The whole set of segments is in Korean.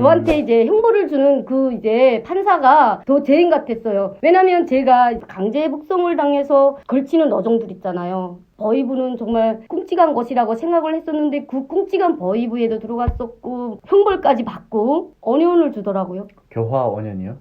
저한테 이제 형벌을 주는 그 이제 판사가 더 죄인 같았어요. 왜냐면 제가 강제 북송을 당해서 걸치는 어종들 있잖아요. 버이브는 정말 끔찍한 것이라고 생각을 했었는데 그 끔찍한 버이브에도 들어갔었고 형벌까지 받고 언연을 주더라고요. 교화 원연이요?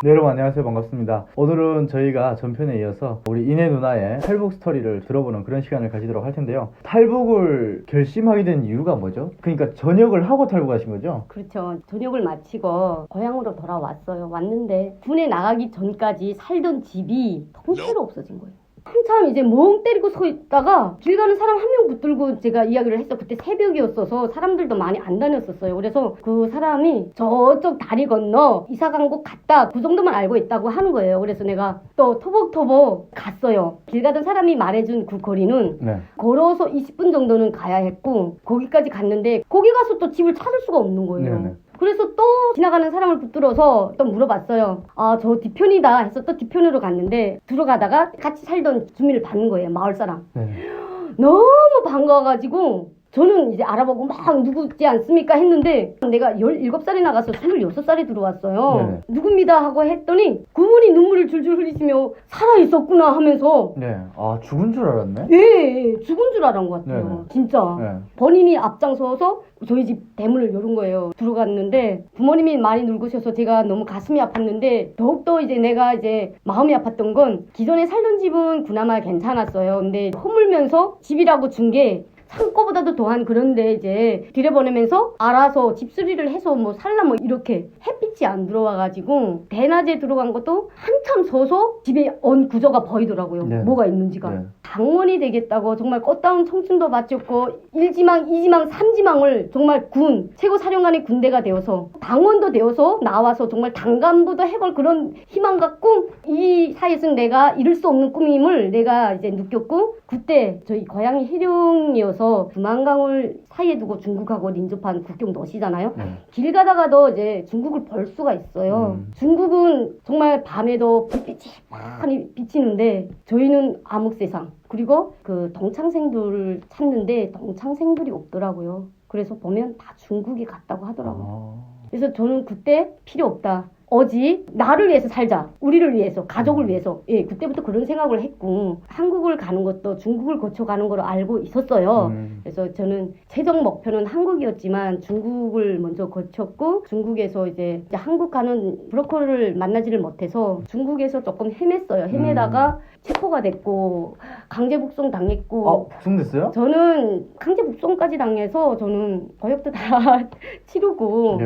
네, 여러분 안녕하세요. 반갑습니다. 오늘은 저희가 전편에 이어서 우리 이내 누나의 탈북 스토리를 들어보는 그런 시간을 가지도록 할 텐데요. 탈북을 결심하게 된 이유가 뭐죠? 그러니까 전역을 하고 탈북하신 거죠? 그렇죠. 전역을 마치고 고향으로 돌아왔어요. 왔는데 군에 나가기 전까지 살던 집이 통째로 없어진 거예요. 한참 이제 멍 때리고 서 있다가 길 가는 사람 한 명 붙들고 제가 이야기를 했어. 그때 새벽이었어서 사람들도 많이 안 다녔었어요. 그래서 그 사람이 저쪽 다리 건너 이사 간 곳 같다. 그 정도만 알고 있다고 하는 거예요. 그래서 내가 또 토복토복 갔어요. 길 가던 사람이 말해준 그 거리는 걸어서 20분 정도는 가야 했고 거기까지 갔는데 거기 가서 또 집을 찾을 수가 없는 거예요. 네네. 그래서 또 지나가는 사람을 붙들어서 또 물어봤어요. 아, 저 뒤편이다 해서 또 뒤편으로 갔는데 들어가다가 같이 살던 주민을 받는 거예요. 마을 사람. 너무 반가워가지고 저는 이제 알아보고 막 누구지 않습니까 했는데 내가 17살이 나가서 26살이 들어왔어요. 누굽니다 하고 했더니 그분이 눈물을 줄줄 흘리시며 살아있었구나 하면서 아, 죽은 줄 알았네? 네, 죽은 줄 알은 것 같아요. 진짜. 본인이 앞장서서 저희 집 대문을 열은 거예요. 들어갔는데 부모님이 많이 늙으셔서 제가 너무 가슴이 아팠는데 더욱더 이제 내가 이제 마음이 아팠던 건 기존에 살던 집은 그나마 괜찮았어요. 근데 허물면서 집이라고 준 게 창고보다도 더한 그런데 이제 들여보내면서 알아서 집수리를 해서 뭐 살라 뭐 이렇게 햇빛이 안 들어와가지고 대낮에 들어간 것도 한참 서서 집에 언 구조가 보이더라고요. 뭐가 있는지가. 당원이 되겠다고 정말 꽃다운 청춘도 바쳤고 1지망, 2지망, 3지망을 정말 군, 최고사령관의 군대가 되어서 당원도 되어서 나와서 정말 당간부도 해볼 그런 희망과 꿈, 이 사회에서 내가 이룰 수 없는 꿈임을 내가 이제 느꼈고 그때 저희 고향이 해령이어서 두만강을 사이에 두고 중국하고 인접한 국경 도시잖아요. 길 가다가도 이제 중국을 볼 수가 있어요. 중국은 정말 밤에도 불빛이 많이 비치는데 저희는 암흑세상 그리고 그 동창생들을 찾는데 동창생들이 없더라고요. 그래서 보면 다 중국에 갔다고 하더라고요. 그래서 저는 그때 필요 없다. 오직 나를 위해서 살자. 우리를 위해서, 가족을 위해서. 예, 그때부터 그런 생각을 했고 한국을 가는 것도 중국을 거쳐가는 걸 알고 있었어요. 그래서 저는 최종 목표는 한국이었지만 중국을 먼저 거쳤고 중국에서 이제 한국 가는 브로커를 만나지를 못해서 중국에서 조금 헤맸어요. 헤매다가 체포가 됐고 강제 북송 당했고. 아, 북송됐어요? 저는 강제 북송까지 당해서 저는 거역도 다 치르고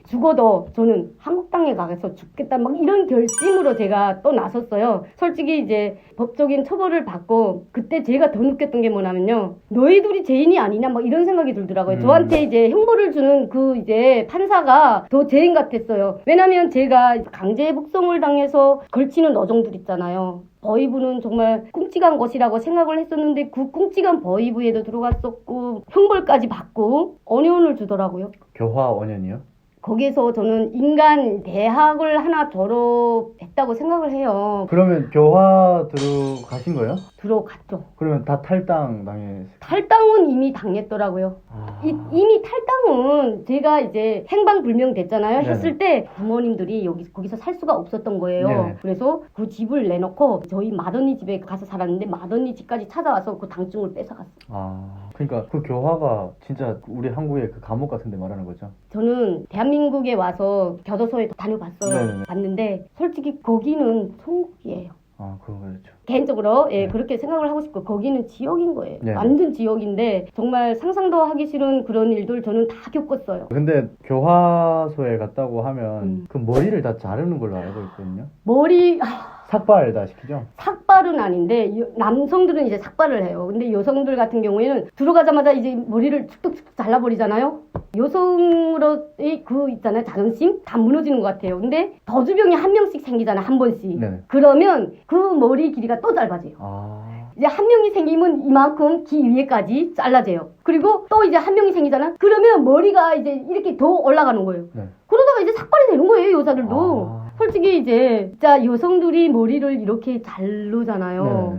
죽어도 저는 한국 땅에 가서 죽겠다 막 이런 결심으로 제가 또 나섰어요. 솔직히 이제 법적인 처벌을 받고 그때 제가 더 느꼈던 게 뭐냐면요. 너희들이 죄인이 아니냐 막 이런 생각이 들더라고요. 저한테 이제 형벌을 주는 그 이제 판사가 더 죄인 같았어요. 왜냐면 제가 강제 북송을 당해서 걸치는 어종들 있잖아요. 버이브는 정말 끔찍한 것이라고 생각을 했었는데 그 끔찍한 버이브에도 들어갔었고 형벌까지 받고 언연을 주더라고요. 교화 원연이요? 거기에서 저는 인간 대학을 하나 졸업했다고 생각을 해요. 그러면 교화 들어가신 거예요? 들어갔죠. 그러면 다 탈당 당했어요? 탈당은 이미 당했더라고요. 이미 탈당은 제가 이제 행방불명 됐잖아요. 했을 때 부모님들이 거기서 살 수가 없었던 거예요. 그래서 그 집을 내놓고 저희 맏언니 집에 가서 살았는데 맏언니 집까지 찾아와서 그 당증을 뺏어갔어요. 그러니까 그 교화가 진짜 우리 한국의 그 감옥 같은 데 말하는 거죠? 저는 대한민국에 와서 교도소에 다녀봤어요. 봤는데 솔직히 거기는 천국이에요. 그건 그렇죠. 개인적으로 그렇게 생각을 하고 싶고 거기는 지옥인 거예요. 완전 지옥인데 정말 상상도 하기 싫은 그런 일들 저는 다 겪었어요. 근데 교화소에 갔다고 하면 그 머리를 다 자르는 걸로 알고 있거든요. 머리... 삭발 다 시키죠? 삭발은 아닌데 남성들은 이제 삭발을 해요. 근데 여성들 같은 경우에는 들어가자마자 이제 머리를 툭툭툭 잘라버리잖아요. 여성으로의 그 있잖아요. 자존심 다 무너지는 것 같아요. 근데 더주병이 한 명씩 생기잖아요. 한 번씩. 그러면 그 머리 길이가 또 짧아져요. 이제 한 명이 생기면 이만큼 귀 위에까지 잘라져요. 그리고 또 이제 한 명이 생기잖아. 그러면 머리가 이제 이렇게 더 올라가는 거예요. 그러다가 이제 삭발이 되는 거예요. 여자들도. 솔직히 이제 진짜 여성들이 머리를 이렇게 자르잖아요.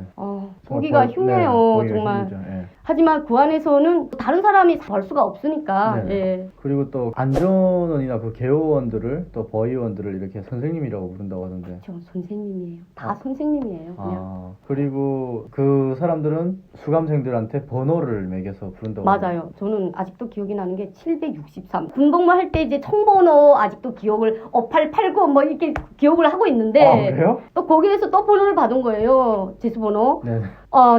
보기가 흉해요. 정말. 하지만 그 안에서는 다른 사람이 벌 수가 없으니까. 네네. 예. 그리고 또 안전원이나 그 개호원들을 또 버의원들을 이렇게 선생님이라고 부른다고 하던데. 저 선생님이에요. 다 선생님이에요. 그냥. 그리고 그 사람들은 수감생들한테 번호를 매겨서 부른다고. 맞아요. 저는 아직도 기억이 나는 게 763. 군복무 할 때 이제 총번호 아직도 기억을 5889 뭐 이렇게 기억을 하고 있는데. 그래요? 또 거기에서 또 번호를 받은 거예요. 제수번호. 네.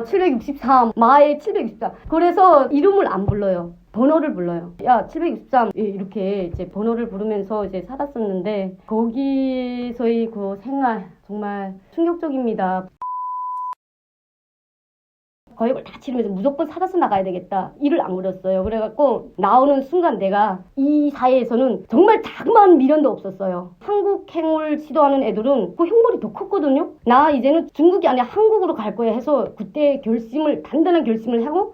763. 마에 763. 그래서 이름을 안 불러요. 번호를 불러요. 야, 763. 이렇게 이제 번호를 부르면서 이제 살았었는데, 거기서의 그 생활, 정말 충격적입니다. 거역을 다 치르면서 무조건 살아서 나가야 되겠다. 이를 악물었어요. 그래갖고 나오는 순간 내가 이 사회에서는 정말 자그마한 미련도 없었어요. 한국 행을 시도하는 애들은 그 형벌이 더 컸거든요. 나 이제는 중국이 아니라 한국으로 갈 거야 해서 그때 단단한 결심을 하고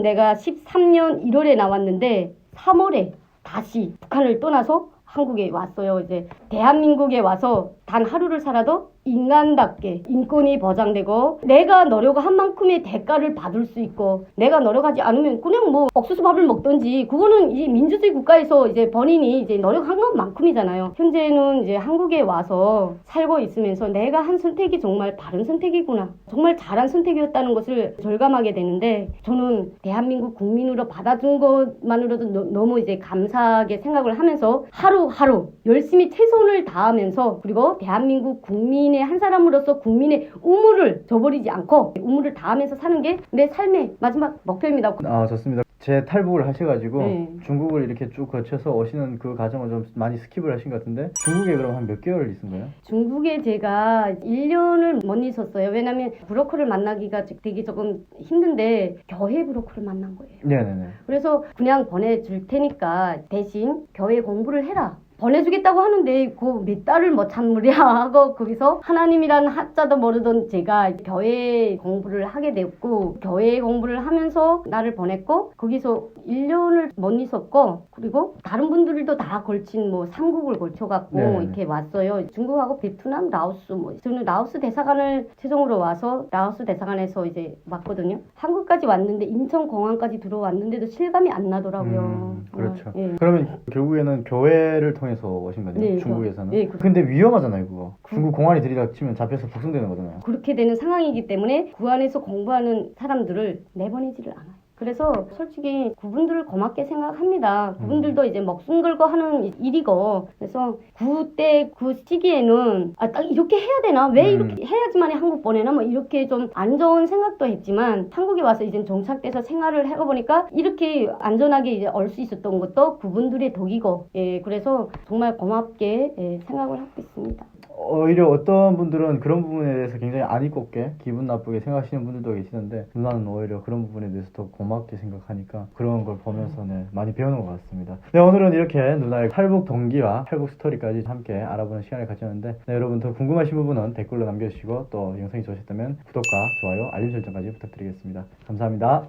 내가 13년 1월에 나왔는데 3월에 다시 북한을 떠나서 한국에 왔어요. 이제 대한민국에 와서 단 하루를 살아도 인간답게 인권이 보장되고 내가 노력한 만큼의 대가를 받을 수 있고 내가 노력하지 않으면 그냥 뭐 옥수수 밥을 먹던지 그거는 이 민주주의 국가에서 이제 본인이 이제 노력한 것만큼이잖아요. 현재는 이제 한국에 와서 살고 있으면서 내가 한 선택이 정말 바른 선택이구나. 정말 잘한 선택이었다는 것을 절감하게 되는데 저는 대한민국 국민으로 받아준 것만으로도 너무 이제 감사하게 생각을 하면서 하루하루 열심히 최선을 다하면서 그리고 대한민국 국민의 한 사람으로서 국민의 의무를 저버리지 않고 의무를 다하면서 사는 게 내 삶의 마지막 목표입니다. 좋습니다. 재탈북을 하셔가지고 네. 중국을 이렇게 쭉 거쳐서 오시는 그 과정을 좀 많이 스킵을 하신 것 같은데 중국에 그럼 한 몇 개월 있은 거예요? 중국에 제가 1년을 못 있었어요. 왜냐면 브로커를 만나기가 되게 조금 힘든데 교회 브로커를 만난 거예요. 네네네. 그래서 그냥 보내줄 테니까 대신 교회 공부를 해라. 보내주겠다고 하는데 그 몇 달을 뭐 참으랴 하고 거기서 하나님이라는 한자도 모르던 제가 교회 공부를 하게 됐고 교회 공부를 하면서 나를 보냈고 거기서 1년을 못 있었고 그리고 다른 분들도 다 걸친 뭐 3국을 걸쳐갖고 네. 이렇게 왔어요. 중국하고 베트남, 라오스 뭐 저는 라오스 대사관을 최종으로 와서 라오스 대사관에서 이제 왔거든요. 한국까지 왔는데 인천공항까지 들어왔는데도 실감이 안 나더라고요. 그렇죠. 예. 그러면 결국에는 교회를 통해서 오신 거네요. 네, 중국에서는. 네, 근데 위험하잖아요, 그거. 중국 공안이 들이닥치면 잡혀서 북송되는 거잖아요. 그렇게 되는 상황이기 때문에 그 안에서 공부하는 사람들을 내보내지를 않아요. 그래서 솔직히 그분들을 고맙게 생각합니다. 그분들도 이제 목숨 걸고 하는 일이고 그래서 그때 그 시기에는 딱 이렇게 해야 되나? 왜 이렇게 해야지만 한국 보내나? 뭐 이렇게 좀 안 좋은 생각도 했지만 한국에 와서 이제 정착돼서 생활을 해보니까 이렇게 안전하게 이제 올 수 있었던 것도 그분들의 덕이고 그래서 정말 고맙게 생각을 하고 있습니다. 오히려 어떤 분들은 그런 부분에 대해서 굉장히 안이 꼽게 기분 나쁘게 생각하시는 분들도 계시는데 누나는 오히려 그런 부분에 대해서 더 고맙게 생각하니까 그런 걸 보면서 많이 배우는 것 같습니다. 네, 오늘은 이렇게 누나의 탈북 동기와 탈북 스토리까지 함께 알아보는 시간을 가졌는데 여러분 더 궁금하신 부분은 댓글로 남겨주시고 또 영상이 좋으셨다면 구독과 좋아요, 알림 설정까지 부탁드리겠습니다. 감사합니다.